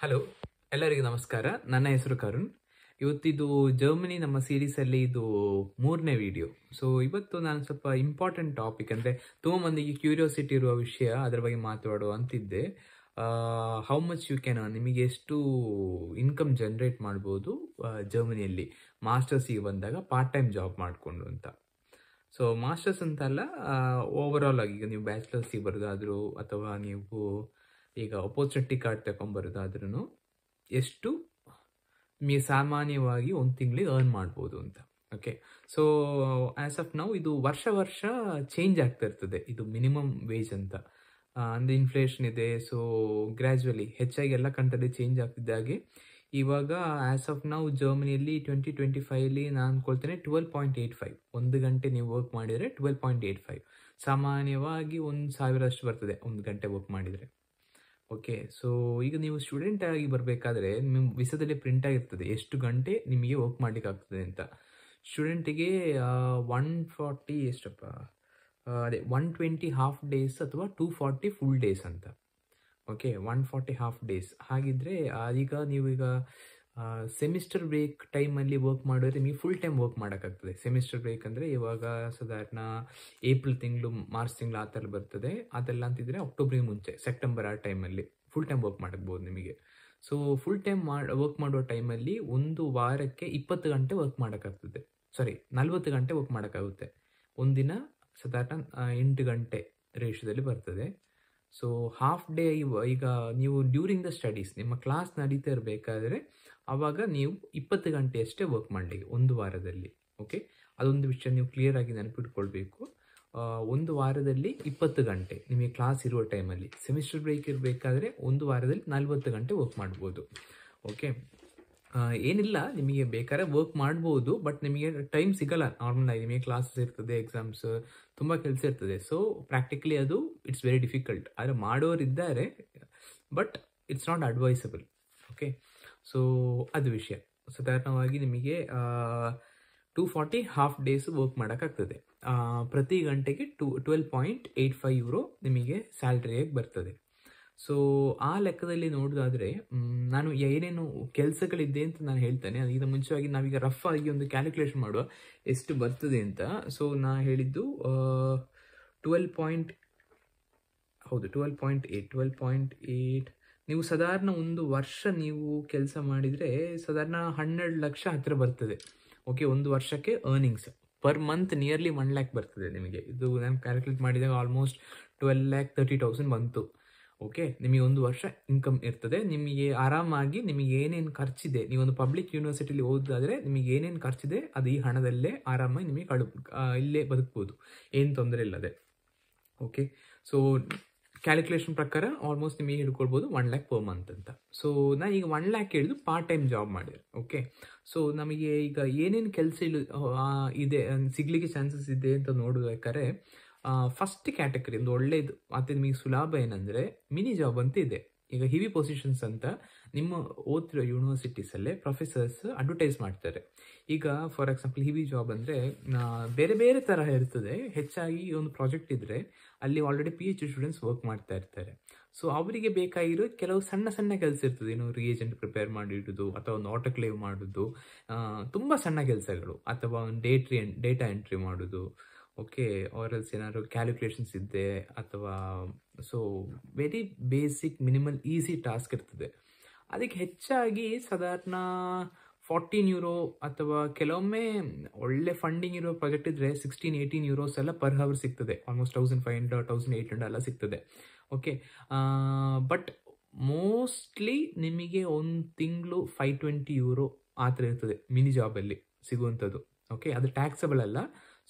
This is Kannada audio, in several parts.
ಹಲೋ, ಎಲ್ಲರಿಗೂ ನಮಸ್ಕಾರ. ನನ್ನ ಹೆಸರು ಕರುಣ್. ಇವತ್ತಿದು ಜರ್ಮನಿ ನಮ್ಮ ಸೀರೀಸಲ್ಲಿ ಇದು 3ನೇ ವಿಡಿಯೋ. ಸೊ ಇವತ್ತು ನಾನು ಸ್ವಲ್ಪ ಇಂಪಾರ್ಟೆಂಟ್ ಟಾಪಿಕ್, ಅಂದರೆ ತುಂಬ ಮಂದಿಗೆ ಕ್ಯೂರಿಯಾಸಿಟಿ ಇರುವ ವಿಷಯ, ಅದರ ಬಗ್ಗೆ ಮಾತಾಡುವ ಅಂತಿದ್ದೆ. ಹೌ ಮಚ್ ಯು ಕ್ಯಾನ್, ನಿಮಗೆ ಎಷ್ಟು ಇನ್ಕಮ್ ಜನರೇಟ್ ಮಾಡ್ಬೋದು ಜರ್ಮನಿಯಲ್ಲಿ ಮಾಸ್ಟರ್ಸಿಗೆ ಬಂದಾಗ ಪಾರ್ಟ್ ಟೈಮ್ ಜಾಬ್ ಮಾಡಿಕೊಂಡು ಅಂತ. ಸೊ ಮಾಸ್ಟರ್ಸ್ ಅಂತಲ್ಲ, ಓವರ್ ಆಲ್ ಆಗಿ ಈಗ ನೀವು ಬ್ಯಾಚುಲರ್ಸಿಗೆ ಬರೋದಾದರೂ ಅಥವಾ ನೀವು ಈಗ ಅಪೋರ್ಚುನಿಟಿ ಕಾರ್ಡ್ ತಗೊಂಬರೋದಾದ್ರೂ ಎಷ್ಟು ನಿಮಗೆ ಸಾಮಾನ್ಯವಾಗಿ ಒಂದು ತಿಂಗಳಿಗೆ ಅರ್ನ್ ಮಾಡ್ಬೋದು ಅಂತ. Okay, so as of now ಇದು ವರ್ಷ ಚೇಂಜ್ ಆಗ್ತಾ ಇರ್ತದೆ, ಇದು ಮಿನಿಮಮ್ ವೇಜ್ ಅಂತ. ಅಂದರೆ ಇನ್ಫ್ಲೇಷನ್ ಇದೆ, ಸೊ ಗ್ರ್ಯಾಜುವಲಿ ಹೆಚ್ಚಾಗಿ ಎಲ್ಲ ಕಂಟ್ರಲ್ಲಿ ಚೇಂಜ್ ಆಗ್ತಿದ್ದಾಗೆ ಇವಾಗ ಆ್ಯಸ್ ಆಫ್ ನೌ ಜರ್ಮನಿಯಲ್ಲಿ 2025 ನಾನು ಅನ್ಕೊಳ್ತೇನೆ 12.85 1 ಗಂಟೆ ನೀವು ವರ್ಕ್ ಮಾಡಿದರೆ 12.85 ಸಾಮಾನ್ಯವಾಗಿ 1,000 ಅಷ್ಟು ಬರ್ತದೆ 1 ಗಂಟೆ ವರ್ಕ್ ಮಾಡಿದರೆ. ಓಕೆ, ಸೊ ಈಗ ನೀವು ಸ್ಟೂಡೆಂಟ್ ಆಗಿ ಬರಬೇಕಾದ್ರೆ ನಿಮ್ಮ ವಿಸಾದಲ್ಲಿ ಪ್ರಿಂಟ್ ಆಗಿರ್ತದೆ ಎಷ್ಟು ಗಂಟೆ ನಿಮಗೆ ವರ್ಕ್ ಮಾಡ್ಲಿಕ್ಕೆ ಆಗ್ತದೆ ಅಂತ. ಸ್ಟೂಡೆಂಟಿಗೆ 140 ಎಷ್ಟಪ್ಪ, ಅದೇ 120 ಹಾಫ್ ಡೇಸ್ ಅಥವಾ 240 ಫುಲ್ ಡೇಸ್ ಅಂತ. Okay, 140 half days. ಹಾಗಿದ್ರೆ ಈಗ ನೀವೀಗ ಸೆಮಿಸ್ಟರ್ ಬ್ರೇಕ್ ಟೈಮಲ್ಲಿ ವರ್ಕ್ ಮಾಡಿದ್ರೆ ನಿಮಗೆ ಫುಲ್ ಟೈಮ್ ವರ್ಕ್ ಮಾಡೋಕ್ಕಾಗ್ತದೆ. ಸೆಮಿಸ್ಟರ್ ಬ್ರೇಕ್ ಅಂದರೆ ಇವಾಗ ಸಾಧಾರಣ ಏಪ್ರಿಲ್ ತಿಂಗಳು, ಮಾರ್ಚ್ ತಿಂಗಳು ಆ ಥರ ಬರ್ತದೆ. ಅದೆಲ್ಲ ಅಂತಿದ್ರೆ ಅಕ್ಟೋಬರ್ಗೆ ಮುಂಚೆ, ಸೆಪ್ಟೆಂಬರ್ ಆ ಟೈಮಲ್ಲಿ ಫುಲ್ ಟೈಮ್ ವರ್ಕ್ ಮಾಡಬಹುದು ನಿಮಗೆ. ಸೊ ಫುಲ್ ಟೈಮ್ ವರ್ಕ್ ಮಾಡೋ ಟೈಮಲ್ಲಿ ಒಂದು ವಾರಕ್ಕೆ 20 ಗಂಟೆ ವರ್ಕ್ ಮಾಡೋಕ್ಕಾಗ್ತದೆ. 40 ಗಂಟೆ ವರ್ಕ್ ಮಾಡೋಕ್ಕಾಗುತ್ತೆ. ಒಂದಿನ ಸಾಧಾರಣ 8 ಗಂಟೆ ರೇಷದಲ್ಲಿ ಬರ್ತದೆ. ಸೊ ಹಾಫ್ ಡೇ ಈಗ ನೀವು ಡ್ಯೂರಿಂಗ್ ದ ಸ್ಟಡೀಸ್ ನಿಮ್ಮ ಕ್ಲಾಸ್ ನಡೀತಾ ಇರಬೇಕಾದ್ರೆ ಆವಾಗ ನೀವು 20 ಗಂಟೆಯಷ್ಟೇ ವರ್ಕ್ ಮಾಡಲಿಕ್ಕೆ ಒಂದು ವಾರದಲ್ಲಿ. ಓಕೆ, ಅದೊಂದು ವಿಷಯ ನೀವು ಕ್ಲಿಯರ್ ಆಗಿ ನೆನಪಿಟ್ಕೊಳ್ಬೇಕು. ಒಂದು ವಾರದಲ್ಲಿ 20 ಗಂಟೆ ನಿಮಗೆ ಕ್ಲಾಸ್ ಇರುವ ಟೈಮಲ್ಲಿ. ಸೆಮಿಸ್ಟರ್ ಬ್ರೇಕ್ ಇರಬೇಕಾದ್ರೆ ಒಂದು ವಾರದಲ್ಲಿ 40 ಗಂಟೆ ವರ್ಕ್ ಮಾಡ್ಬೋದು. ಓಕೆ, ಏನಿಲ್ಲ, ನಿಮಗೆ ಬೇಕಾದ್ರೆ ವರ್ಕ್ ಮಾಡ್ಬೋದು, ಬಟ್ ನಿಮಗೆ ಟೈಮ್ ಸಿಗಲ್ಲ. ನಾರ್ಮಲ್ ಆಗಿ ನಿಮಗೆ ಕ್ಲಾಸಸ್ ಇರ್ತದೆ, ಎಕ್ಸಾಮ್ಸ್, ತುಂಬ ಕೆಲಸ ಇರ್ತದೆ. ಸೊ ಪ್ರಾಕ್ಟಿಕಲಿ ಅದು ಇಟ್ಸ್ ವೆರಿ ಡಿಫಿಕಲ್ಟ್. ಆದರೆ ಮಾಡೋರಿದ್ದಾರೆ, but it's not advisable. Okay, so ಅದು ವಿಷಯ. ಸಾಧಾರಣವಾಗಿ ನಿಮಗೆ 240 ಹಾಫ್ ಡೇಸ್ ವರ್ಕ್ ಮಾಡೋಕ್ಕಾಗ್ತದೆ. ಪ್ರತಿ ಗಂಟೆಗೆ 12.85 ಯೂರೋ ನಿಮಗೆ ಸ್ಯಾಲ್ರಿಯಾಗಿ ಬರ್ತದೆ. ಸೊ ಆ ಲೆಕ್ಕದಲ್ಲಿ ನೋಡೋದಾದರೆ ನಾನು ಏನೇನು ಕೆಲಸಗಳಿದೆ ಅಂತ ನಾನು ಹೇಳ್ತೇನೆ. ಅದಕ್ಕಿಂತ ಮುಂಚೆಯಾಗಿ ನಾವೀಗ ರಫ್ ಆಗಿ ಒಂದು ಕ್ಯಾಲ್ಕುಲೇಷನ್ ಮಾಡುವ ಎಷ್ಟು ಬರ್ತದೆ ಅಂತ. ಸೊ ನಾ ಹೇಳಿದ್ದು 12.8 ನೀವು ಸಾಧಾರಣ ಒಂದು ವರ್ಷ ನೀವು ಕೆಲಸ ಮಾಡಿದರೆ ಸಾಧಾರಣ 12 ಲಕ್ಷ ಹತ್ತಿರ ಬರ್ತದೆ. ಓಕೆ, ಒಂದು ವರ್ಷಕ್ಕೆ earnings per month nearly 1 lac ಬರ್ತದೆ ನಿಮಗೆ. ಇದು ನಾನು ಕ್ಯಾಲ್ಕುಲೇಟ್ ಮಾಡಿದಾಗ ಆಲ್ಮೋಸ್ಟ್ 12,30,000 ಬಂತು. ಓಕೆ, ನಿಮಗೆ ಒಂದು ವರ್ಷ ಇನ್ಕಮ್ ಇರ್ತದೆ. ನಿಮಗೆ ಆರಾಮಾಗಿ ನಿಮಗೆ ಏನೇನು ಖರ್ಚಿದೆ, ನೀವೊಂದು ಪಬ್ಲಿಕ್ ಯೂನಿವರ್ಸಿಟಿಲಿ ಓದೋದಾದರೆ ನಿಮಗೆ ಏನೇನು ಖರ್ಚಿದೆ ಅದು ಈ ಹಣದಲ್ಲೇ ಆರಾಮಾಗಿ ನಿಮಗೆ ಇಲ್ಲೇ ಬದುಕ್ಬೋದು, ಏನು ತೊಂದರೆ ಇಲ್ಲದೆ. ಓಕೆ, ಸೊ ಕ್ಯಾಲ್ಕುಲೇಷನ್ ಪ್ರಕಾರ ಆಲ್ಮೋಸ್ಟ್ ನಿಮಗೆ ಹಿಡ್ಕೊಳ್ಬೋದು 1 ಲ್ಯಾಕ್ ಪರ್ ಮಂತ್ ಅಂತ. ಸೊ ನಾನು ಈಗ 1 ಲ್ಯಾಕ್ ಹೇಳಿದ್ದು ಪಾರ್ಟ್ ಟೈಮ್ ಜಾಬ್ ಮಾಡಿದೆ. ಓಕೆ, ಸೊ ನಮಗೆ ಈಗ ಏನೇನು ಕೆಲಸ ಇದೆ ಸಿಗಲಿಕ್ಕೆ ಚಾನ್ಸಸ್ ಇದೆ ಅಂತ ನೋಡಬೇಕಾದ್ರೆ ಫಸ್ಟ್ ಕ್ಯಾಟಗರಿ ಒಂದು ಒಳ್ಳೆಯದು ಮತ್ತು ನಿಮಗೆ ಸುಲಭ ಏನಂದರೆ ಮಿನಿ ಜಾಬ್ ಅಂತ ಇದೆ. ಈಗ ಹಿವಿ ಪೊಸಿಷನ್ಸ್ ಅಂತ ನಿಮ್ಮ ಓದ್ತಿರೋ ಯೂನಿವರ್ಸಿಟೀಸಲ್ಲೇ ಪ್ರೊಫೆಸರ್ಸ್ ಅಡ್ವರ್ಟೈಸ್ ಮಾಡ್ತಾರೆ. ಈಗ ಫಾರ್ ಎಕ್ಸಾಂಪಲ್ ಹಿವಿ ಜಾಬ್ ಅಂದರೆ ಬೇರೆ ಬೇರೆ ತರಹ ಇರ್ತದೆ. ಹೆಚ್ಚಾಗಿ ಒಂದು ಪ್ರಾಜೆಕ್ಟ್ ಇದ್ದರೆ ಅಲ್ಲಿ ಆಲ್ರೆಡಿ PhD ಸ್ಟೂಡೆಂಟ್ಸ್ ವರ್ಕ್ ಮಾಡ್ತಾ ಇರ್ತಾರೆ. ಸೊ ಅವರಿಗೆ ಬೇಕಾಗಿರೋ ಕೆಲವು ಸಣ್ಣ ಸಣ್ಣ ಕೆಲಸ ಇರ್ತದೆ. ಏನು ರಿಯೇಜೆಂಟ್ ಪ್ರಿಪೇರ್ ಮಾಡಿಡೋದು ಅಥವಾ ಒಂದು ಆಟೋಕ್ಲೇವ್ ಮಾಡೋದು, ತುಂಬ ಸಣ್ಣ ಕೆಲಸಗಳು, ಅಥವಾ ಒಂದು ಡೇಟಾ ಎಂಟ್ರಿ ಮಾಡೋದು. ಓಕೆ, ಆರಲ್ಸ್ ಏನಾದ್ರು ಕ್ಯಾಲ್ಕುಲೇಷನ್ಸ್ ಇದ್ದೆ, ಅಥವಾ so very basic minimal easy task ಇರ್ತದೆ. ಅದಕ್ಕೆ ಹೆಚ್ಚಾಗಿ ಸಾಧಾರಣ 14 ಯೂರೋ ಅಥವಾ ಕೆಲವೊಮ್ಮೆ ಒಳ್ಳೆ ಫಂಡಿಂಗ್ ಇರೋ ಪ್ರಾಜೆಕ್ಟ್ ಇದ್ದರೆ 16-18 ಯೂರೋಸ್ ಎಲ್ಲ ಪರ್ ಅವರ್ ಸಿಗ್ತದೆ. ಆಲ್ಮೋಸ್ಟ್ 1,500 1,800 ಎಲ್ಲ ಸಿಗ್ತದೆ. ಓಕೆ, ಬಟ್ ಮೋಸ್ಟ್ಲಿ ನಿಮಗೆ ಒಂದು ತಿಂಗಳು 520 ಯೂರೋ ಆ ಥರ ಇರ್ತದೆ ಮಿನಿ ಜಾಬಲ್ಲಿ ಸಿಗುವಂಥದ್ದು. ಓಕೆ, ಅದು ಟ್ಯಾಕ್ಸಬಲ್ ಅಲ್ಲ.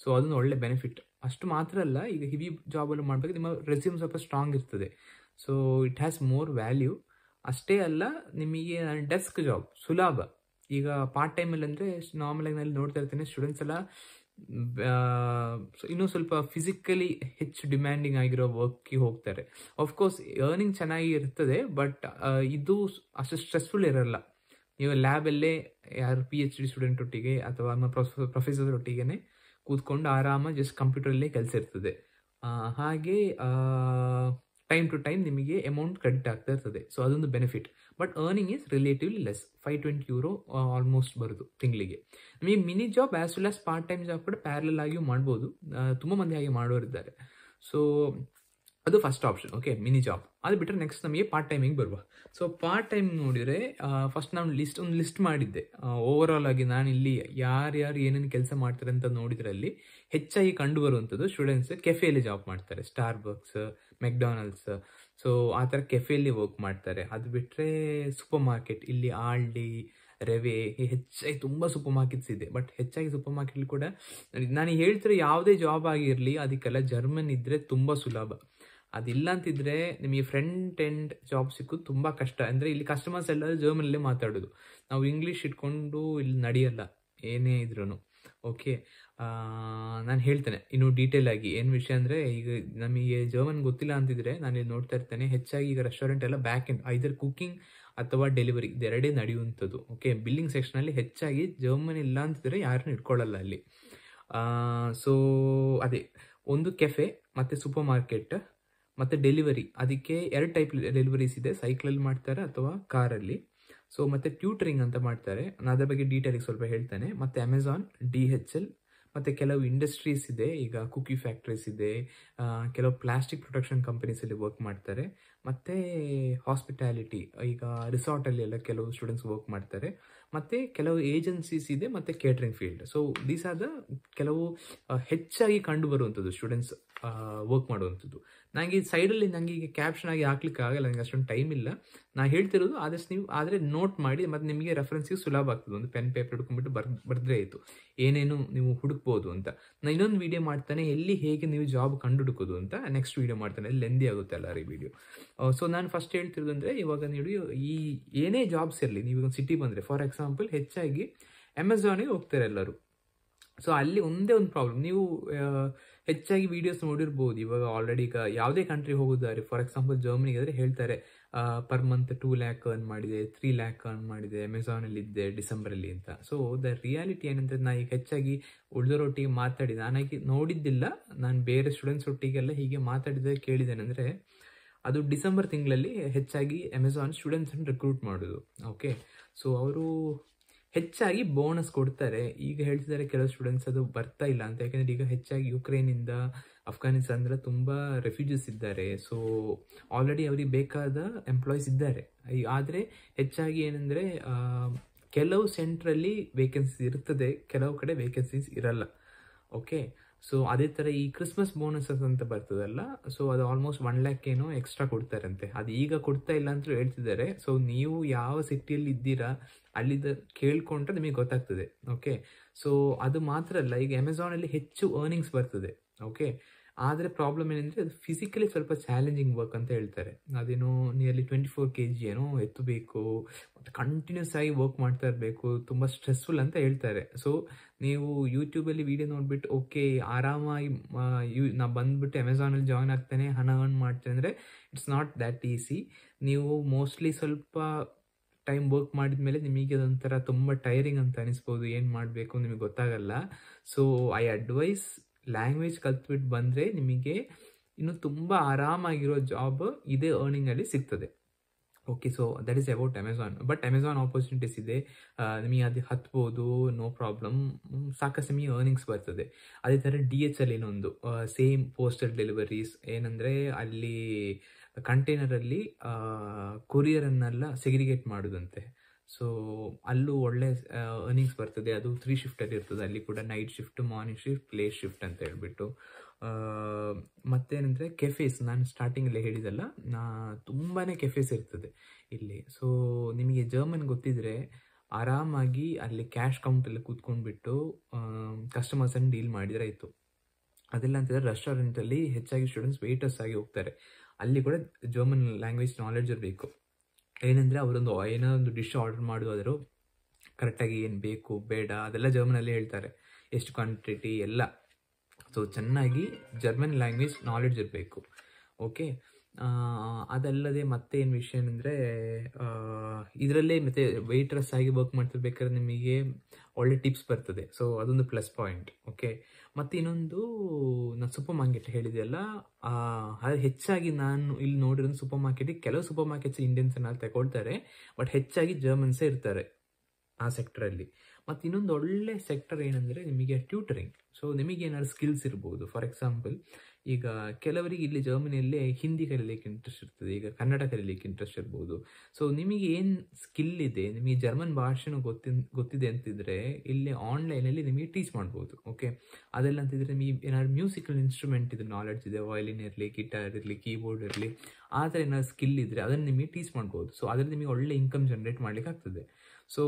ಸೊ ಅದೊಂದು ಒಳ್ಳೆ ಬೆನಿಫಿಟ್. ಅಷ್ಟು ಮಾತ್ರ ಅಲ್ಲ, ಈಗ ಹಿವಿ ಜಾಬಲ್ಲಿ ಮಾಡಬೇಕು ನಿಮ್ಮ ರೆಸ್ಯೂಮ್ ಸ್ವಲ್ಪ ಸ್ಟ್ರಾಂಗ್ ಇರ್ತದೆ. So it has more value. ಅಷ್ಟೇ ಅಲ್ಲ, ನಿಮಗೆ ಡೆಸ್ಕ್ ಜಾಬ್ ಸುಲಭ. ಈಗ ಪಾರ್ಟ್ ಟೈಮಲ್ಲಿ ಅಂದರೆ ನಾರ್ಮಲಾಗಿ ನಾನು ನೋಡ್ತಾ ಇರ್ತೇನೆ ಸ್ಟೂಡೆಂಟ್ಸ್ ಎಲ್ಲ ಇನ್ನೂ ಸ್ವಲ್ಪ ಫಿಸಿಕಲಿ ಹೆಚ್ಚು ಡಿಮ್ಯಾಂಡಿಂಗ್ ಆಗಿರೋ ವರ್ಕ್ಗೆ ಹೋಗ್ತಾರೆ. ಆಫ್ಕೋರ್ಸ್ ಅರ್ನಿಂಗ್ ಚೆನ್ನಾಗಿ ಇರ್ತದೆ, ಬಟ್ ಇದು ಅಷ್ಟು ಸ್ಟ್ರೆಸ್ಫುಲ್ ಇರಲ್ಲ. ನೀವು ಲ್ಯಾಬಲ್ಲೇ ಯಾರು PhD ಸ್ಟೂಡೆಂಟ್ ಒಟ್ಟಿಗೆ ಅಥವಾ ಪ್ರೊಫೆಸರ್ ಒಟ್ಟಿಗೆ ಕೂತ್ಕೊಂಡು ಆರಾಮಾಗಿ ಜಸ್ಟ್ ಕಂಪ್ಯೂಟರಲ್ಲೇ ಕೆಲಸ ಇರ್ತದೆ. ಹಾಗೆ ಟೈಮ್ ಟು ಟೈಮ್ ನಿಮಗೆ ಅಮೌಂಟ್ ಕ್ರೆಡಿಟ್ ಆಗ್ತಾ ಇರ್ತದೆ. ಸೊ ಅದೊಂದು benefit. But earning is relatively less, €520 almost ಬರೋದು ತಿಂಗಳಿಗೆ. ನಿಮಗೆ mini job as well as part time job ಕೂಡ ಪ್ಯಾರಲಲ್ ಆಗಿಯೂ ಮಾಡ್ಬೋದು. ತುಂಬ ಮಂದಿ ಹಾಗೆ ಮಾಡೋರಿದ್ದಾರೆ. ಸೊ ಅದು first option. Okay, mini job. ಅದು ಬಿಟ್ಟರೆ ನೆಕ್ಸ್ಟ್ ನಮಗೆ ಪಾರ್ಟ್ ಟೈಮಿಗೆ ಬರುವ. ಸೊ ಪಾರ್ಟ್ ಟೈಮ್ ನೋಡಿದರೆ ಫಸ್ಟ್ ನಾನು ಒಂದು ಲಿಸ್ಟ್ ಮಾಡಿದ್ದೆ. ಓವರ್ ಆಲ್ ಆಗಿ ನಾನು ಇಲ್ಲಿ ಯಾರ್ಯಾರು ಏನೇನು ಕೆಲಸ ಮಾಡ್ತಾರೆ ಅಂತ ನೋಡಿದ್ರಲ್ಲಿ ಹೆಚ್ಚಾಗಿ ಕಂಡು ಬರುವಂಥದ್ದು ಸ್ಟೂಡೆಂಟ್ಸ್ ಕೆಫೆಯಲ್ಲಿ ಜಾಬ್ ಮಾಡ್ತಾರೆ. ಸ್ಟಾರ್ಬಕ್ಸ್, ಮೆಕ್ಡೊನಾಲ್ಡ್ಸ್, ಸೊ ಆ ಥರ ಕೆಫೆಯಲ್ಲಿ ವರ್ಕ್ ಮಾಡ್ತಾರೆ. ಅದು ಬಿಟ್ಟರೆ ಸೂಪರ್ ಮಾರ್ಕೆಟ್, ಇಲ್ಲಿ ಆಲ್ಡಿ, ರೆವೆ, ಹೆಚ್ಚಾಗಿ ತುಂಬ ಸೂಪರ್ ಮಾರ್ಕೆಟ್ಸ್ ಇದೆ. ಬಟ್ ಹೆಚ್ಚಾಗಿ ಸೂಪರ್ ಮಾರ್ಕೆಟ್ ಕೂಡ ನಾನು ಹೇಳ್ತಿರೋ ಯಾವುದೇ ಜಾಬ್ ಆಗಿರಲಿ ಅದಕ್ಕೆಲ್ಲ ಜರ್ಮನ್ ಇದ್ದರೆ ತುಂಬ ಸುಲಭ. ಅದಿಲ್ಲ ಅಂತಿದ್ರೆ ನಿಮಗೆ ಫ್ರಂಟ್ ಎಂಡ್ ಜಾಬ್ ಸಿಕ್ಕೋದು ತುಂಬ ಕಷ್ಟ. ಅಂದರೆ ಇಲ್ಲಿ ಕಸ್ಟಮರ್ಸ್ ಎಲ್ಲರೂ ಜರ್ಮನಲ್ಲೇ ಮಾತಾಡೋದು. ನಾವು ಇಂಗ್ಲೀಷ್ ಇಟ್ಕೊಂಡು ಇಲ್ಲಿ ನಡೆಯಲ್ಲ ಏನೇ ಇದ್ರೂ. ಓಕೆ, ನಾನು ಹೇಳ್ತೇನೆ ಇನ್ನೂ ಡೀಟೇಲ್ ಆಗಿ ಏನು ವಿಷಯ ಅಂದರೆ, ಈಗ ನಮಗೆ ಜರ್ಮನ್ ಗೊತ್ತಿಲ್ಲ ಅಂತಿದ್ರೆ ನಾನು ಇಲ್ಲಿ ನೋಡ್ತಾ ಇರ್ತೇನೆ ಹೆಚ್ಚಾಗಿ ಈಗ ರೆಸ್ಟೋರೆಂಟ್ ಎಲ್ಲ ಬ್ಯಾಕ್ ಎಂಡ್ ಐದರ್ ಕುಕಿಂಗ್ ಅಥವಾ ಡೆಲಿವರಿ ಇದೆರಡೇ ನಡೆಯುವಂಥದ್ದು. ಓಕೆ, ಬಿಲ್ಲಿಂಗ್ ಸೆಕ್ಷನಲ್ಲಿ ಹೆಚ್ಚಾಗಿ ಜರ್ಮನ್ ಇಲ್ಲ ಅಂತಿದ್ರೆ ಯಾರನ್ನೂ ಇಟ್ಕೊಳ್ಳಲ್ಲ ಅಲ್ಲಿ. ಸೊ ಅದೇ ಒಂದು ಕೆಫೆ ಮತ್ತು ಸೂಪರ್ ಮಾರ್ಕೆಟ್ ಮತ್ತು ಡೆಲಿವರಿ. ಅದಕ್ಕೆ 2 ಟೈಪ್ ಡೆಲಿವರೀಸ್ ಇದೆ, ಸೈಕಲಲ್ಲಿ ಮಾಡ್ತಾರೆ ಅಥವಾ ಕಾರಲ್ಲಿ. ಸೊ ಮತ್ತು ಟ್ಯೂಟರಿಂಗ್ ಅಂತ ಮಾಡ್ತಾರೆ. ನಾನು ಅದರ ಬಗ್ಗೆ ಡೀಟೇಲಿಗೆ ಸ್ವಲ್ಪ ಹೇಳ್ತೇನೆ. ಮತ್ತು ಅಮೆಝಾನ್, DHL ಮತ್ತು ಕೆಲವು ಇಂಡಸ್ಟ್ರೀಸ್ ಇದೆ. ಈಗ ಕುಕಿ ಫ್ಯಾಕ್ಟ್ರೀಸ್ ಇದೆ, ಕೆಲವು ಪ್ಲಾಸ್ಟಿಕ್ ಪ್ರೊಡಕ್ಷನ್ ಕಂಪನೀಸಲ್ಲಿ ವರ್ಕ್ ಮಾಡ್ತಾರೆ. ಮತ್ತು ಹಾಸ್ಪಿಟಾಲಿಟಿ, ಈಗ ರಿಸಾರ್ಟಲ್ಲಿ ಎಲ್ಲ ಕೆಲವು ಸ್ಟೂಡೆಂಟ್ಸ್ ವರ್ಕ್ ಮಾಡ್ತಾರೆ. ಮತ್ತು ಕೆಲವು ಏಜೆನ್ಸೀಸ್ ಇದೆ ಮತ್ತು catering field. So these are the ಕೆಲವು ಹೆಚ್ಚಾಗಿ ಕಂಡು ಬರುವಂಥದ್ದು ಸ್ಟೂಡೆಂಟ್ಸ್ ವರ್ಕ್ ಮಾಡುವಂಥದ್ದು. ನನಗೆ ಸೈಡಲ್ಲಿ ನನಗೆ ಈಗ ಕ್ಯಾಪ್ಷನ್ ಆಗಿ ಹಾಕ್ಲಿಕ್ಕೆ ಆಗಲ್ಲ, ನನಗೆ ಅಷ್ಟೊಂದು ಟೈಮ್ ಇಲ್ಲ. ನಾನು ಹೇಳ್ತಿರೋದು ಆದಷ್ಟು ನೀವು ಆದರೆ ನೋಟ್ ಮಾಡಿ, ಮತ್ತು ನಿಮಗೆ ರೆಫರೆನ್ಸಿಗೆ ಸುಲಭ ಆಗ್ತದೆ. ಒಂದು ಪೆನ್ ಪೇಪರ್ ಹಿಡ್ಕೊಂಡ್ಬಿಟ್ಟು ಬರೆದ್ರೆ ಆಯಿತು ಏನೇನು ನೀವು ಹುಡುಕ್ಬೋದು ಅಂತ. ನಾನು ಇನ್ನೊಂದು ವೀಡಿಯೋ ಮಾಡ್ತಾನೆ ಎಲ್ಲಿ ಹೇಗೆ ನೀವು ಜಾಬ್ ಕಂಡು ಹುಡುಕೋದು ಅಂತ. ನೆಕ್ಸ್ಟ್ ವೀಡಿಯೋ ಮಾಡ್ತಾನೆ, ಲೆಂದಿ ಆಗುತ್ತೆ ಎಲ್ಲರೂ ಈ ವಿಡಿಯೋ. ಸೊ ನಾನು ಫಸ್ಟ್ ಹೇಳ್ತಿರೋದು ಅಂದರೆ, ಇವಾಗ ನೀವು ಈ ಏನೇ ಜಾಬ್ಸ್ ಇರಲಿ, ನೀವು ಒಂದು ಸಿಟಿ ಬಂದರೆ ಫಾರ್ ಎಕ್ಸಾಂಪಲ್ ಹೆಚ್ಚಾಗಿ ಅಮೆಝಾನಿಗೆ ಹೋಗ್ತಾರೆ ಎಲ್ಲರೂ. ಸೊ ಅಲ್ಲಿ ಒಂದೇ ಒಂದು ಪ್ರಾಬ್ಲಮ್, ನೀವು ಹೆಚ್ಚಾಗಿ ವೀಡಿಯೋಸ್ ನೋಡಿರ್ಬೋದು. ಇವಾಗ ಆಲ್ರೆಡಿ ಈಗ ಯಾವುದೇ ಕಂಟ್ರಿ ಹೋಗೋದಾದ್ರೆ ಫಾರ್ ಎಕ್ಸಾಂಪಲ್ ಜರ್ಮನಿಗೆ ಆದರೆ ಹೇಳ್ತಾರೆ ಪರ್ ಮಂತ್ 2 ಲ್ಯಾಕ್ ಅರ್ನ್ ಮಾಡಿದೆ, 3 ಲ್ಯಾಕ್ ಅರ್ನ್ ಮಾಡಿದೆ, ಅಮೆಝಾನಲ್ಲಿ ಇದ್ದೆ ಡಿಸೆಂಬರಲ್ಲಿ ಅಂತ. ಸೊ ದ ರಿಯಾಲಿಟಿ ಏನಂದರೆ, ನಾನು ಈಗ ಹೆಚ್ಚಾಗಿ ಉಳಿದವರೊಟ್ಟಿಗೆ ಮಾತಾಡಿ ನಾನಾಗಿ ನೋಡಿದ್ದಿಲ್ಲ, ನಾನು ಬೇರೆ ಸ್ಟೂಡೆಂಟ್ಸ್ ಒಟ್ಟಿಗೆಲ್ಲ ಹೀಗೆ ಮಾತಾಡಿದ ಕೇಳಿದ್ದೇನೆಂದರೆ, ಅದು ಡಿಸೆಂಬರ್ ತಿಂಗಳಲ್ಲಿ ಹೆಚ್ಚಾಗಿ ಅಮೆಝಾನ್ ಸ್ಟೂಡೆಂಟ್ಸನ್ನು ರಿಕ್ರೂಟ್ ಮಾಡೋದು. ಓಕೆ, ಸೊ ಅವರು ಹೆಚ್ಚಾಗಿ ಬೋನಸ್ ಕೊಡ್ತಾರೆ. ಈಗ ಹೇಳ್ತಿದ್ದಾರೆ ಕೆಲವು ಸ್ಟೂಡೆಂಟ್ಸ್ ಅದು ಬರ್ತಾ ಇಲ್ಲ ಅಂತ, ಯಾಕೆಂದರೆ ಈಗ ಹೆಚ್ಚಾಗಿ ಯುಕ್ರೇನಿಂದ ಅಫ್ಘಾನಿಸ್ತಾನದ ತುಂಬ ರೆಫ್ಯೂಜೀಸ್ ಇದ್ದಾರೆ. ಸೊ ಆಲ್ರೆಡಿ ಅವರಿಗೆ ಬೇಕಾದ ಎಂಪ್ಲಾಯೀಸ್ ಇದ್ದಾರೆ. ಆದರೆ ಹೆಚ್ಚಾಗಿ ಏನಂದರೆ ಕೆಲವು ಸೆಂಟ್ರಲ್ಲಿ ವೇಕೆನ್ಸೀಸ್ ಇರ್ತದೆ, ಕೆಲವು ಕಡೆ ವೇಕೆನ್ಸೀಸ್ ಇರಲ್ಲ. ಓಕೆ, ಸೊ ಅದೇ ಥರ ಈ ಕ್ರಿಸ್ಮಸ್ ಬೋನಸಸ್ ಅಂತ ಬರ್ತದಲ್ಲ, ಸೊ ಅದು ಆಲ್ಮೋಸ್ಟ್ 1 ಲ್ಯಾಕ್ ಏನೋ ಎಕ್ಸ್ಟ್ರಾ ಕೊಡ್ತಾರಂತೆ. ಅದು ಈಗ ಕೊಡ್ತಾ ಇಲ್ಲ ಅಂತ ಹೇಳ್ತಿದ್ದಾರೆ. ಸೊ ನೀವು ಯಾವ ಸಿಟಿಯಲ್ಲಿ ಇದ್ದೀರಾ ಅಲ್ಲಿದ್ದ ಕೇಳ್ಕೊಂಡ್ರೆ ನಿಮಗೆ ಗೊತ್ತಾಗ್ತದೆ. ಓಕೆ, ಸೊ ಅದು ಮಾತ್ರ ಅಲ್ಲ, ಈಗ ಅಮೆಝಾನಲ್ಲಿ ಹೆಚ್ಚು ಅರ್ನಿಂಗ್ಸ್ ಬರ್ತದೆ. ಓಕೆ, ಆದರೆ ಪ್ರಾಬ್ಲಮ್ ಏನಂದರೆ ಅದು ಫಿಸಿಕಲಿ ಸ್ವಲ್ಪ ಚಾಲೆಂಜಿಂಗ್ ವರ್ಕ್ ಅಂತ ಹೇಳ್ತಾರೆ. ಅದೇನೋ ನಿಯರ್ಲಿ 24 kg ಏನೋ ಎತ್ತಬೇಕು, ಮತ್ತು ಕಂಟಿನ್ಯೂಸ್ ಆಗಿ ವರ್ಕ್ ಮಾಡ್ತಾ ಇರಬೇಕು, ತುಂಬ ಸ್ಟ್ರೆಸ್ಫುಲ್ ಅಂತ ಹೇಳ್ತಾರೆ. ಸೊ ನೀವು ಯೂಟ್ಯೂಬಲ್ಲಿ ವೀಡಿಯೋ ನೋಡಿಬಿಟ್ಟು ಓಕೆ ಆರಾಮಾಗಿ ನಾ ಬಂದುಬಿಟ್ಟು ಅಮೆಝಾನಲ್ಲಿ ಜಾಯ್ನ್ ಆಗ್ತೇನೆ, ಹಣ ಅರ್ನ್ ಮಾಡ್ತೇನೆ ಅಂದರೆ ಇಟ್ಸ್ ನಾಟ್ ದ್ಯಾಟ್ ಈಸಿ. ನೀವು ಮೋಸ್ಟ್ಲಿ ಸ್ವಲ್ಪ ಟೈಮ್ ವರ್ಕ್ ಮಾಡಿದ ಮೇಲೆ ನಿಮಗೆ ಅದೊಂಥರ ತುಂಬ ಟೈರಿಂಗ್ ಅಂತ ಅನಿಸ್ಬೋದು, ಏನು ಮಾಡಬೇಕು ನಿಮಗೆ ಗೊತ್ತಾಗಲ್ಲ. ಸೊ ಐ ಅಡ್ವೈಸ್ ಲ್ಯಾಂಗ್ವೇಜ್ ಕಲ್ತ್ಬಿಟ್ಟು ಬಂದರೆ ನಿಮಗೆ ಇನ್ನು ತುಂಬ ಆರಾಮಾಗಿರೋ ಜಾಬ್ ಇದೇ ಅರ್ನಿಂಗಲ್ಲಿ ಸಿಗ್ತದೆ. Okay, so that is about Amazon. But Amazon opportunities ಇದೆ, ನಿಮಗೆ ಅದು ಹತ್ಬೋದು, ನೋ ಪ್ರಾಬ್ಲಮ್, ಸಾಕಷ್ಟು ನಿಮಗೆ ಅರ್ನಿಂಗ್ಸ್ ಬರ್ತದೆ. ಅದೇ ಥರ DHL ಏನೊಂದು ಸೇಮ್ ಪೋಸ್ಟಲ್ ಡೆಲಿವರೀಸ್, ಏನಂದರೆ ಅಲ್ಲಿ ಕಂಟೈನರಲ್ಲಿ ಕೊರಿಯರನ್ನೆಲ್ಲ ಸೆಗ್ರಿಗೇಟ್ ಮಾಡೋದಂತೆ. ಸೊ ಅಲ್ಲೂ ಒಳ್ಳೆ ಅರ್ನಿಂಗ್ಸ್ ಬರ್ತದೆ. ಅದು 3 ಶಿಫ್ಟಲ್ಲಿ ಇರ್ತದೆ. ಅಲ್ಲಿ ಕೂಡ night shift, morning shift, late shift ಅಂತ ಹೇಳ್ಬಿಟ್ಟು. ಮತ್ತೇನೆಂದರೆ ಕೆಫೇಸ್, ನಾನು ಸ್ಟಾರ್ಟಿಂಗಲ್ಲೇ ಹೇಳಿದಲ್ಲ, ತುಂಬಾ ಕೆಫೇಸ್ ಇರ್ತದೆ ಇಲ್ಲಿ. ಸೊ ನಿಮಗೆ ಜರ್ಮನ್ ಗೊತ್ತಿದ್ರೆ ಆರಾಮಾಗಿ ಅಲ್ಲಿ ಕ್ಯಾಶ್ ಕೌಂಟಲ್ಲಿ ಕೂತ್ಕೊಂಡ್ಬಿಟ್ಟು ಕಸ್ಟಮರ್ಸನ್ನು ಡೀಲ್ ಮಾಡಿದರೆ ಆಯಿತು. ಅದೆಲ್ಲ ಅಂತಿದ್ರೆ ರೆಸ್ಟೋರೆಂಟಲ್ಲಿ ಹೆಚ್ಚಾಗಿ ಸ್ಟೂಡೆಂಟ್ಸ್ ವೇಟರ್ಸ್ ಆಗಿ ಹೋಗ್ತಾರೆ. ಅಲ್ಲಿ ಕೂಡ ಜರ್ಮನ್ ಲ್ಯಾಂಗ್ವೇಜ್ ನಾಲೆಡ್ಜ್ ಇರಬೇಕು. ಏನಂದರೆ ಅವರೊಂದು ಏನೋ ಒಂದು ಡಿಶ್ ಆರ್ಡರ್ ಮಾಡೋದಾದರೂ ಕರೆಕ್ಟಾಗಿ ಏನು ಬೇಕು ಬೇಡ ಅದೆಲ್ಲ ಜರ್ಮನಲ್ಲಿ ಹೇಳ್ತಾರೆ, ಎಷ್ಟು ಕ್ವಾಂಟಿಟಿ ಎಲ್ಲ. ಸೊ ಚೆನ್ನಾಗಿ ಜರ್ಮನ್ ಲ್ಯಾಂಗ್ವೇಜ್ ನಾಲೆಡ್ಜ್ ಇರಬೇಕು. ಓಕೆ, ಅದಲ್ಲದೆ ಮತ್ತೇನು ವಿಷಯ ಅಂದರೆ, ಇದರಲ್ಲೇ ಮತ್ತು ವೇಟ್ರೆಸ್ ಆಗಿ ವರ್ಕ್ ಮಾಡ್ತಿರ್ಬೇಕಾದ್ರೆ ನಿಮಗೆ ಒಳ್ಳೆ ಟಿಪ್ಸ್ ಬರ್ತದೆ. ಸೊ ಅದೊಂದು ಪ್ಲಸ್ ಪಾಯಿಂಟ್. ಓಕೆ, ಮತ್ತು ಇನ್ನೊಂದು ನಾನು ಸೂಪರ್ ಮಾರ್ಕೆಟ್ ಹೇಳಿದೆಯಲ್ಲ, ಅದು ಹೆಚ್ಚಾಗಿ ನಾನು ಇಲ್ಲಿ ನೋಡಿರೋ ಸೂಪರ್ ಮಾರ್ಕೆಟಿಗೆ ಕೆಲವು ಸೂಪರ್ ಮಾರ್ಕೆಟ್ಸ್ ಇಂಡಿಯನ್ಸನ್ನ ತಗೊಳ್ತಾರೆ, ಬಟ್ ಹೆಚ್ಚಾಗಿ ಜರ್ಮನ್ಸೇ ಇರ್ತಾರೆ ಆ ಸೆಕ್ಟರಲ್ಲಿ. ಮತ್ತು ಇನ್ನೊಂದು ಒಳ್ಳೆ ಸೆಕ್ಟರ್ ಏನಂದರೆ ನಿಮಗೆ ಟ್ಯೂಟರಿಂಗ್. ಸೊ ನಿಮಗೆ ಏನಾದ್ರು ಸ್ಕಿಲ್ಸ್ ಇರ್ಬೋದು. ಫಾರ್ ಎಕ್ಸಾಂಪಲ್, ಈಗ ಕೆಲವರಿಗೆ ಇಲ್ಲಿ ಜರ್ಮನಿಯಲ್ಲಿ ಹಿಂದಿ ಕಲೀಲಿಕ್ಕೆ ಇಂಟ್ರೆಸ್ಟ್ ಇರ್ತದೆ, ಈಗ ಕನ್ನಡ ಕಲೀಲಿಕ್ಕೆ ಇಂಟ್ರೆಸ್ಟ್ ಇರ್ಬೋದು. ಸೊ ನಿಮಗೆ ಏನು ಸ್ಕಿಲ್ ಇದೆ, ನಿಮಗೆ ಜರ್ಮನ್ ಭಾಷೆನೂ ಗೊತ್ತಿದೆ ಅಂತಿದ್ರೆ ಇಲ್ಲಿ ಆನ್ಲೈನಲ್ಲಿ ನಿಮಗೆ ಟೀಚ್ ಮಾಡ್ಬೋದು. ಓಕೆ, ಅದೆಲ್ಲ ಅಂತಿದ್ರೆ ನಿಮಗೆ ಏನಾದ್ರು ಮ್ಯೂಸಿಕಲ್ ಇನ್ಸ್ಟ್ರೂಮೆಂಟ್ ಇದೆ ನಾಲೆಡ್ಜ್ ಇದೆ, ವಯಲಿನ್ ಇರಲಿ, ಗಿಟಾರ್ ಇರಲಿ, ಕೀಬೋರ್ಡ್ ಇರಲಿ, ಆ ಥರ ಏನಾದ್ರು ಸ್ಕಿಲ್ ಇದ್ದರೆ ಅದನ್ನು ನಿಮಗೆ ಟೀಚ್ ಮಾಡ್ಬೋದು. ಸೊ ಅದರಲ್ಲಿ ನಿಮಗೆ ಒಳ್ಳೆ ಇನ್ಕಮ್ ಜನರೇಟ್ ಮಾಡ್ಲಿಕ್ಕೆ ಆಗ್ತದೆ. ಸೊ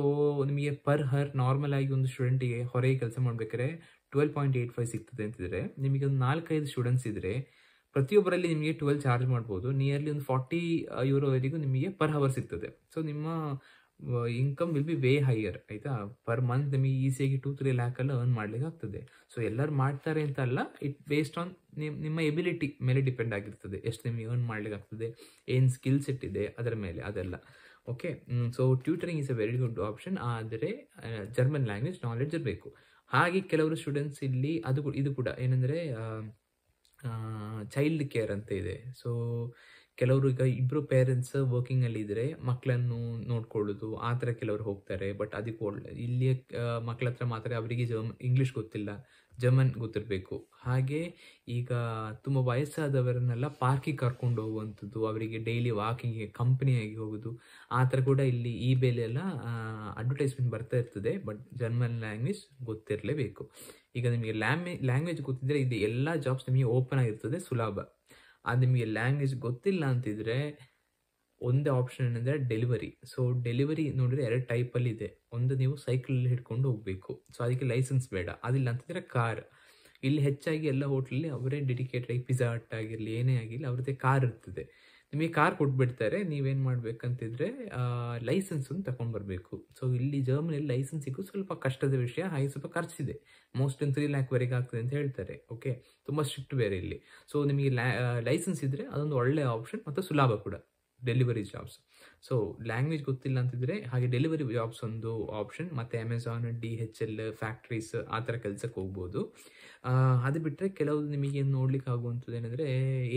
ನಿಮಗೆ ಪರ್ ಹರ್ ನಾರ್ಮಲ್ ಆಗಿ ಒಂದು ಸ್ಟೂಡೆಂಟಿಗೆ ಹೊರಗೆ ಕೆಲಸ ಮಾಡ್ಬೇಕಾದ್ರೆ 12.85 ಸಿಗ್ತದೆ ಅಂತಿದ್ರೆ, ನಿಮಗೆ ಒಂದು 4-5 ಸ್ಟೂಡೆಂಟ್ಸ್ ಇದ್ದರೆ ಪ್ರತಿಯೊಬ್ಬರಲ್ಲಿ ನಿಮಗೆ 12 ಚಾರ್ಜ್ ಮಾಡ್ಬೋದು. ನಿಯರ್ಲಿ ಒಂದು 40 ಯೂರೋವರೆಗೂ ನಿಮಗೆ ಪರ್ ಅವರ್ ಸಿಗ್ತದೆ. ಸೊ ನಿಮ್ಮ income will be way higher, ಆಯಿತಾ. ಪರ್ ಮಂತ್ ನಿಮಗೆ ಈಸಿಯಾಗಿ 2-3 ಲ್ಯಾಕಲ್ಲಿ ಅರ್ನ್ ಮಾಡ್ಲಿಕ್ಕೆ ಆಗ್ತದೆ. ಸೊ ಎಲ್ಲರೂ ಮಾಡ್ತಾರೆ ಅಂತ ಅಲ್ಲ, ಇಟ್ ಬೇಸ್ಡ್ ಆನ್ ನಿಮ್ಮ ಎಬಿಲಿಟಿ ಮೇಲೆ ಡಿಪೆಂಡ್ ಆಗಿರ್ತದೆ, ಎಷ್ಟು ನಿಮಗೆ ಅರ್ನ್ ಮಾಡ್ಲಿಕ್ಕೆ ಆಗ್ತದೆ, ಏನು ಸ್ಕಿಲ್ ಸೆಟ್ ಇದೆ ಅದರ ಮೇಲೆ, ಅದೆಲ್ಲ. Okay, so tutoring is a very good option. ಆದರೆ ಜರ್ಮನ್ ಲ್ಯಾಂಗ್ವೇಜ್ ನಾಲೆಡ್ಜ್ ಇರಬೇಕು. ಹಾಗೆ ಕೆಲವರು ಸ್ಟೂಡೆಂಟ್ಸ್ ಇಲ್ಲಿ ಇದು ಕೂಡ ಏನಂದರೆ ಚೈಲ್ಡ್ ಕೇರ್ ಅಂತ ಇದೆ. ಸೊ ಕೆಲವರು ಈಗ ಇಬ್ಬರು ಪೇರೆಂಟ್ಸ್ ವರ್ಕಿಂಗಲ್ಲಿ ಇದ್ದರೆ ಮಕ್ಕಳನ್ನು ನೋಡ್ಕೊಳ್ಳೋದು ಆ ಥರ ಕೆಲವರು ಹೋಗ್ತಾರೆ. ಬಟ್ ಅದಕ್ಕೆ ಇಲ್ಲಿಯ ಮಕ್ಕಳ ಹತ್ರ ಮಾತ್ರ ಅವರಿಗೆ ಇಂಗ್ಲೀಷ್ ಗೊತ್ತಿಲ್ಲ, ಜರ್ಮನ್ ಗೊತ್ತಿರಬೇಕು. ಹಾಗೆ ಈಗ ತುಂಬ ವಯಸ್ಸಾದವರನ್ನೆಲ್ಲ ಪಾರ್ಕಿಗೆ ಕರ್ಕೊಂಡು ಹೋಗುವಂಥದ್ದು, ಅವರಿಗೆ ಡೈಲಿ ವಾಕಿಂಗ್ಗೆ ಕಂಪ್ನಿಯಾಗಿ ಹೋಗೋದು, ಆ ಥರ ಕೂಡ ಇಲ್ಲಿ ಈ ಬೇಲೆಲ್ಲ ಅಡ್ವರ್ಟೈಸ್ಮೆಂಟ್ ಬರ್ತಾ ಇರ್ತದೆ. ಬಟ್ ಜರ್ಮನ್ ಲ್ಯಾಂಗ್ವೇಜ್ ಗೊತ್ತಿರಲೇಬೇಕು. ಈಗ ನಿಮಗೆ ಲ್ಯಾಂಗ್ವೇಜ್ ಗೊತ್ತಿದ್ದರೆ ಇದು ಎಲ್ಲ ಜಾಬ್ಸ್ ನಿಮಗೆ ಓಪನ್ ಆಗಿರ್ತದೆ, ಸುಲಭ. ಅದು ನಿಮಗೆ ಲ್ಯಾಂಗ್ವೇಜ್ ಗೊತ್ತಿಲ್ಲ ಅಂತಿದ್ರೆ ಒಂದೇ ಆಪ್ಷನ್ ಏನಂದರೆ ಡೆಲಿವರಿ. ಸೊ ಡೆಲಿವರಿ ನೋಡಿದ್ರೆ 2 ಟೈಪಲ್ಲಿ ಇದೆ. ಒಂದು ನೀವು ಸೈಕಲಲ್ಲಿ ಹಿಡ್ಕೊಂಡು ಹೋಗಬೇಕು, ಸೊ ಅದಕ್ಕೆ ಲೈಸೆನ್ಸ್ ಬೇಡ. ಅದಿಲ್ಲ ಅಂತಂದರೆ ಕಾರ್. ಇಲ್ಲಿ ಹೆಚ್ಚಾಗಿ ಎಲ್ಲ ಹೋಟ್ಲಲ್ಲಿ ಅವರೇ ಡೆಡಿಕೇಟೆಡ್ ಆಗಿ, ಪಿಜ್ಜಾ ಹಟ್ ಆಗಿರಲಿ ಏನೇ ಆಗಿರಲಿ ಅವ್ರದ್ದೇ ಕಾರ್ ಇರ್ತದೆ. ನಿಮಗೆ ಕಾರ್ ಕೊಟ್ಬಿಡ್ತಾರೆ. ನೀವೇನು ಮಾಡಬೇಕಂತಿದ್ರೆ ಲೈಸೆನ್ಸನ್ನು ತಗೊಂಡು ಬರಬೇಕು. ಸೊ ಇಲ್ಲಿ ಜರ್ಮನಿಯಲ್ಲಿ ಲೈಸೆನ್ಸ್ ಸಿಗೋದು ಸ್ವಲ್ಪ ಕಷ್ಟದ ವಿಷಯ, ಹಾಗೆ ಸ್ವಲ್ಪ ಖರ್ಚಿದೆ. ಮೋಸ್ಟ್ 3 ಲ್ಯಾಕ್ವರೆಗೆ ಆಗ್ತದೆ ಅಂತ ಹೇಳ್ತಾರೆ. ಓಕೆ, ತುಂಬ ಸ್ಟ್ರಿಕ್ಟ್ ಬೇರೆ ಇಲ್ಲಿ. ಸೊ ನಿಮಗೆ ಲೈಸೆನ್ಸ್ ಇದ್ದರೆ ಅದೊಂದು ಒಳ್ಳೆಯ ಆಪ್ಷನ್ ಮತ್ತು ಸುಲಭ ಕೂಡ ಡೆಲಿವರಿ ಜಾಬ್ಸ್. ಸೊ ಲ್ಯಾಂಗ್ವೇಜ್ ಗೊತ್ತಿಲ್ಲ ಅಂತಿದ್ರೆ ಹಾಗೆ ಡೆಲಿವರಿ ಜಾಬ್ಸ್ ಒಂದು ಆಪ್ಷನ್. ಮತ್ತು ಅಮೆಝಾನ್, DHL, ಫ್ಯಾಕ್ಟ್ರೀಸ್ ಆ ಥರ ಕೆಲಸಕ್ಕೆ ಹೋಗ್ಬೋದು. ಅದು ಬಿಟ್ಟರೆ ಕೆಲವು ನಿಮಗೆ ನೋಡ್ಲಿಕ್ಕೆ ಆಗುವಂಥದ್ದು ಏನಂದರೆ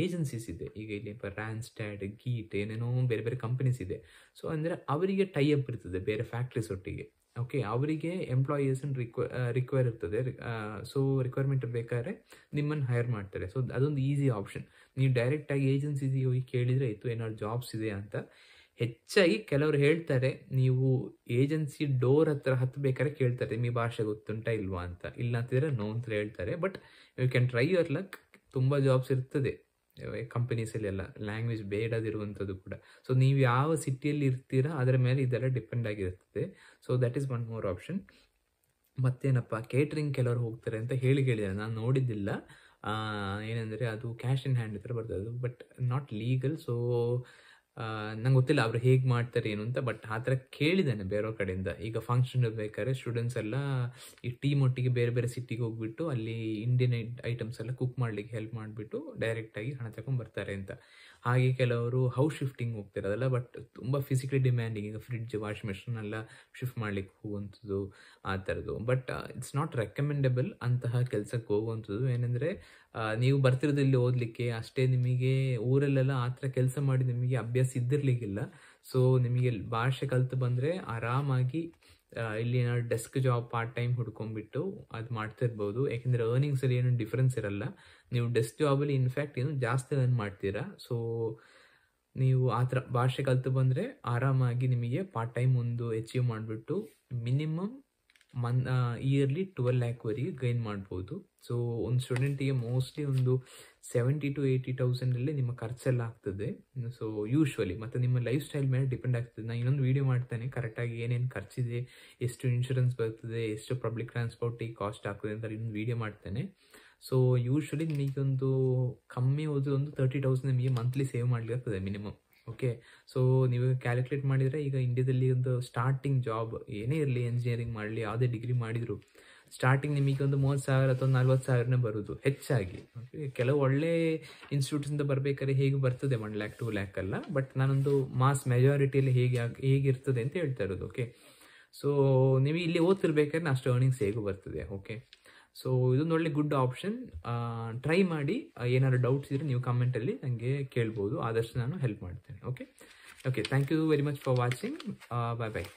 ಏಜೆನ್ಸೀಸ್ ಇದೆ. ಈಗ ಇಲ್ಲಿ ರಾನ್ಸ್ಟ್ಯಾಡ್, ಗೀಟ್, ಏನೇನೋ ಬೇರೆ ಬೇರೆ ಕಂಪನೀಸ್ ಇದೆ. ಸೊ ಅಂದರೆ ಅವರಿಗೆ ಟೈ ಅಪ್ ಇರ್ತದೆ ಬೇರೆ ಫ್ಯಾಕ್ಟ್ರೀಸ್ ಒಟ್ಟಿಗೆ. ಓಕೆ, ಅವರಿಗೆ ಎಂಪ್ಲಾಯೀಸನ್ನು ರಿಕ್ವೈರ್ ಇರ್ತದೆ. ಸೊ ರಿಕ್ವೈರ್ಮೆಂಟ್ ಬೇಕಾದ್ರೆ ನಿಮ್ಮನ್ನು ಹೈರ್ ಮಾಡ್ತಾರೆ. ಸೊ ಅದೊಂದು ಈಸಿ ಆಪ್ಷನ್. ನೀವು ಡೈರೆಕ್ಟಾಗಿ ಏಜೆನ್ಸಿಗೆ ಹೋಗಿ ಕೇಳಿದರೆ ಇತ್ತು ಏನಾದ್ರು ಜಾಬ್ಸ್ ಇದೆ ಅಂತ. ಹೆಚ್ಚಾಗಿ ಕೆಲವರು ಹೇಳ್ತಾರೆ ನೀವು ಏಜೆನ್ಸಿ ಡೋರ್ ಹತ್ರ ಹತ್ತಬೇಕಾದ್ರೆ ಕೇಳ್ತಾರೆ ನಿಮಗೆ ಭಾಷೆ ಗೊತ್ತುಂಟಾ ಇಲ್ವಾ ಅಂತ. ಇಲ್ಲ ಅಂತಿದ್ರೆ ನೋ ಅಂತ ಹೇಳ್ತಾರೆ. But you can try your luck. ತುಂಬ ಜಾಬ್ಸ್ ಇರ್ತದೆ ಕಂಪನೀಸಲ್ಲಿ ಎಲ್ಲ, ಲ್ಯಾಂಗ್ವೇಜ್ ಬೇಡದಿರುವಂಥದ್ದು ಕೂಡ. ಸೊ ನೀವು ಯಾವ ಸಿಟಿಯಲ್ಲಿ ಇರ್ತೀರಾ ಅದರ ಮೇಲೆ ಇದೆಲ್ಲ ಡಿಪೆಂಡ್ ಆಗಿರ್ತದೆ. So that is one more option. ಮತ್ತೇನಪ್ಪ, ಕೇಟ್ರಿಂಗ್ ಕೆಲವರು ಹೋಗ್ತಾರೆ ಅಂತ ಹೇಳಿದ್ದಾರೆ, ನಾನು ನೋಡಿದ್ದಿಲ್ಲ. ಏನಂದರೆ ಅದು ಕ್ಯಾಶ್ ಇನ್ ಹ್ಯಾಂಡ್ ಹತ್ರ ಬರ್ತದೆ ಅದು, ಬಟ್ ನಾಟ್ ಲೀಗಲ್. ಸೊ ನಂಗೆ ಗೊತ್ತಿಲ್ಲ ಅವರು ಹೇಗೆ ಮಾಡ್ತಾರೆ ಏನು ಅಂತ. ಬಟ್ ಆ ಥರ ಕೇಳಿದ್ದಾನೆ ಬೇರೆಯವ್ರ ಕಡೆಯಿಂದ. ಈಗ ಫಂಕ್ಷನ್ ಬೇಕಾದ್ರೆ ಸ್ಟೂಡೆಂಟ್ಸ್ ಎಲ್ಲ ಈ ಟೀಮ್ ಒಟ್ಟಿಗೆ ಬೇರೆ ಬೇರೆ ಸಿಟಿಗೆ ಹೋಗ್ಬಿಟ್ಟು ಅಲ್ಲಿ ಇಂಡಿಯನ್ ಐಟಮ್ಸ್ ಎಲ್ಲ ಕುಕ್ ಮಾಡಲಿಕ್ಕೆ ಹೆಲ್ಪ್ ಮಾಡಿಬಿಟ್ಟು ಡೈರೆಕ್ಟಾಗಿ ಹಣ ತಗೊಂಡು ಬರ್ತಾರೆ ಅಂತ. ಹಾಗೆ ಕೆಲವರು ಹೌಸ್ ಶಿಫ್ಟಿಂಗ್ ಹೋಗ್ತಾರೆ, ಅದೆಲ್ಲ ಬಟ್ ತುಂಬ ಫಿಸಿಕಲಿ ಡಿಮ್ಯಾಂಡಿಂಗ್. ಈಗ ಫ್ರಿಡ್ಜ್, ವಾಷಿಂಗ್ ಮಿಷಿನ್ ಎಲ್ಲ ಶಿಫ್ಟ್ ಮಾಡಲಿಕ್ಕೆ ಹೋಗುವಂಥದ್ದು ಆ ಥರದ್ದು. ಬಟ್ ಇಟ್ಸ್ ನಾಟ್ ರೆಕಮೆಂಡಬಲ್ ಅಂತಹ ಕೆಲಸಕ್ಕೆ ಹೋಗುವಂಥದ್ದು. ಏನಂದರೆ ನೀವು ಬರ್ತಿರೋದು ಇಲ್ಲಿ ಓದಲಿಕ್ಕೆ ಅಷ್ಟೇ, ನಿಮಗೆ ಊರಲ್ಲೆಲ್ಲ ಆ ಥರ ಕೆಲಸ ಮಾಡಿ ನಿಮಗೆ ಅಭ್ಯಾಸ ಇದ್ದಿರಲಿಕ್ಕಿಲ್ಲ. ಸೊ ನಿಮಗೆ ಭಾಷೆ ಕಲಿತು ಬಂದರೆ ಆರಾಮಾಗಿ ಇಲ್ಲಿ ಏನಾದ್ರು ಡೆಸ್ಕ್ ಜಾಬ್ ಪಾರ್ಟ್ ಟೈಮ್ ಹುಡ್ಕೊಂಡ್ಬಿಟ್ಟು ಅದು ಮಾಡ್ತಾ ಇರ್ಬೋದು. ಯಾಕೆಂದರೆ ಅರ್ನಿಂಗ್ಸಲ್ಲಿ ಏನು ಡಿಫ್ರೆನ್ಸ್ ಇರಲ್ಲ. ನೀವು ಡೆಸ್ಕ್ ಜಾಬಲ್ಲಿ ಇನ್ಫ್ಯಾಕ್ಟ್ ಏನು ಜಾಸ್ತಿ ಅರ್ನ್ ಮಾಡ್ತೀರಾ. ಸೊ ನೀವು ಆ ಥರ ಭಾಷೆ ಕಲಿತು ಬಂದರೆ ಆರಾಮಾಗಿ ನಿಮಗೆ ಪಾರ್ಟ್ ಟೈಮ್ ಒಂದು ಅಚೀವ್ ಮಾಡಿಬಿಟ್ಟು ಮಿನಿಮಮ್ ಇಯರ್ಲಿ 12 ಲ್ಯಾಕ್ವರೆಗೆ ಗೈನ್ ಮಾಡ್ಬೋದು. ಸೊ ಒಂದು ಸ್ಟೂಡೆಂಟಿಗೆ ಮೋಸ್ಟ್ಲಿ ಒಂದು 70,000 to 80,000 ನಿಮ್ಮ ಖರ್ಚೆಲ್ಲ ಆಗ್ತದೆ. ಸೊ ಯೂಶ್ವಲಿ ಮತ್ತು ನಿಮ್ಮ ಲೈಫ್ ಸ್ಟೈಲ್ ಮೇಲೆ ಡಿಪೆಂಡ್ ಆಗ್ತದೆ. ನಾನು ಇನ್ನೊಂದು ವೀಡಿಯೋ ಮಾಡ್ತೇನೆ ಕರೆಕ್ಟಾಗಿ ಏನೇನು ಖರ್ಚಿದೆ, ಎಷ್ಟು ಇನ್ಶೂರೆನ್ಸ್ ಬರ್ತದೆ, ಎಷ್ಟು ಪಬ್ಲಿಕ್ ಟ್ರಾನ್ಸ್ಪೋರ್ಟಿಗೆ ಕಾಸ್ಟ್ ಆಗ್ತದೆ ಅಂತ ಇನ್ನೊಂದು ವೀಡಿಯೋ ಮಾಡ್ತೇನೆ. ಸೊ ಯೂಶ್ವಲಿ ನಿಮಗೊಂದು ಕಮ್ಮಿ ಹೋದ್ರೆ ಒಂದು 30,000 ನಿಮಗೆ ಮಂತ್ಲಿ ಸೇವ್ ಮಾಡಲಿಕ್ಕೆ ಮಿನಿಮಮ್. ಓಕೆ, ಸೊ ನೀವು ಕ್ಯಾಲ್ಕುಲೇಟ್ ಮಾಡಿದರೆ ಈಗ ಇಂಡಿಯಾದಲ್ಲಿ ಒಂದು ಸ್ಟಾರ್ಟಿಂಗ್ ಜಾಬ್ ಏನೇ ಇರಲಿ, ಇಂಜಿನಿಯರಿಂಗ್ ಮಾಡಲಿ, ಯಾವುದೇ ಡಿಗ್ರಿ ಮಾಡಿದ್ರು ಸ್ಟಾರ್ಟಿಂಗ್ ನಿಮಗೆ ಒಂದು 30,000 ಅಥವಾ 40,000 ಬರೋದು ಹೆಚ್ಚಾಗಿ. ಓಕೆ, ಕೆಲವು ಒಳ್ಳೆ ಇನ್ಸ್ಟಿಟ್ಯೂಟ್ಸಿಂದ ಬರಬೇಕಾದ್ರೆ ಹೇಗೆ ಬರ್ತದೆ 1 lakh 2 lakh ಅಲ್ಲ. ಬಟ್ ನಾನೊಂದು ಮಾಸ್ ಮೆಜಾರಿಟಿಯಲ್ಲಿ ಹೇಗಿರ್ತದೆ ಅಂತ ಹೇಳ್ತಾ ಇರೋದು. ಓಕೆ, ಸೊ ನೀವು ಇಲ್ಲಿ ಓದ್ತಿರ್ಬೇಕಾದ್ರೆ ಅಷ್ಟು ಅರ್ನಿಂಗ್ಸ್ ಹೇಗೂ ಬರ್ತದೆ. ಓಕೆ, ಸೊ ಇದೊಂದು ಒಳ್ಳೆ ಗುಡ್ ಆಪ್ಷನ್. ಟ್ರೈ ಮಾಡಿ. ಏನಾದ್ರು ಡೌಟ್ಸ್ ಇದ್ದರೆ ನೀವು ಕಮೆಂಟಲ್ಲಿ ನನಗೆ ಕೇಳ್ಬೋದು, ಆದಷ್ಟು ನಾನು ಹೆಲ್ಪ್ ಮಾಡ್ತೇನೆ. Okay, thank you very much for watching. Bye bye.